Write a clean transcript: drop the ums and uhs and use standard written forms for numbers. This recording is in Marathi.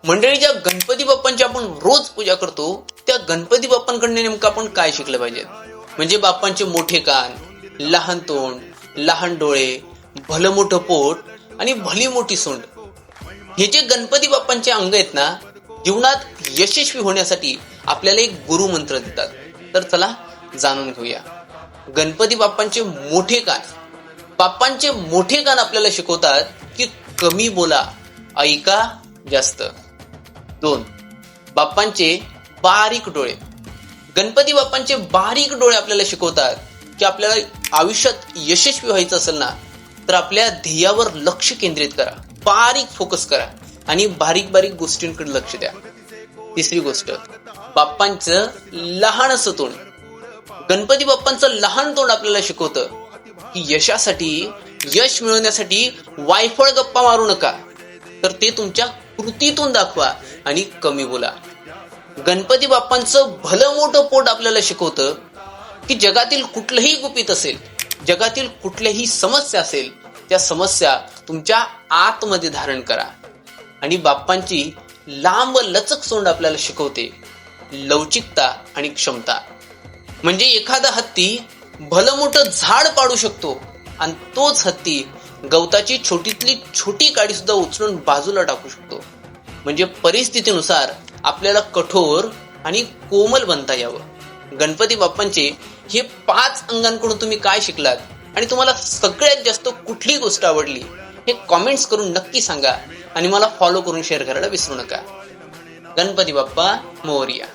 मंडळी, ज्या गणपती बाप्पांची आपण रोज पूजा करतो त्या गणपती बाप्पांकडून नेमकं आपण काय शिकलं पाहिजे? म्हणजे बाप्पांचे मोठे कान, लहान तोंड, लहान डोळे, भलं मोठं पोट आणि भली मोठी सोंड, हे जे गणपती बाप्पांचे अंग आहेत ना, जीवनात यशस्वी होण्यासाठी आपल्याला एक गुरु मंत्र देतात. तर चला जाणून घेऊया. गणपती बाप्पांचे मोठे कान. बाप्पांचे मोठे कान आपल्याला शिकवतात की कमी बोला, ऐका जास्त. 2. बाप्पांचे बारीक डोळे. गणपती बाप्पांचे बारीक डोळे आपल्याला शिकवतात की आपल्याला आयुष्यात यशस्वी व्हायचं असेल ना, तर आपल्या ध्येयावर लक्ष केंद्रित करा, बारीक फोकस करा आणि बारीक बारीक गोष्टींकडे लक्ष द्या. 3री गोष्ट, बाप्पांचं लहान असं तोंड. गणपती बाप्पांचं लहान तोंड आपल्याला शिकवतं की यश मिळवण्यासाठी वायफळ गप्पा मारू नका, तर ते तुमच्या कृतीतून दाखवा आणि कमी बोला. गणपती बाप्पांचं भलं मोठं पोट आपल्याला शिकवतं की जगातील कुठलंही गुपित असेल, जगातील कुठल्याही समस्या असेल, त्या समस्या तुमच्या आतमध्ये धारण करा. आणि बाप्पांची लांब लचक सोंड आपल्याला शिकवते लवचिकता आणि क्षमता. म्हणजे एखादा हत्ती भलं मोठं झाड पाडू शकतो आणि तोच हत्ती गवताची छोटीतली छोटी काडी सुद्धा उचलून बाजूला टाकू शकतो. म्हणजे परिस्थितीनुसार आपल्याला कठोर आणि कोमल बनता यावं. गणपती बाप्पांचे हे 5 अंगांकडून तुम्ही काय शिकलात आणि तुम्हाला सगळ्यात जास्त कुठली गोष्ट आवडली हे कॉमेंट्स करून नक्की सांगा आणि मला फॉलो करून शेअर करायला विसरू नका. गणपती बाप्पा मोरया.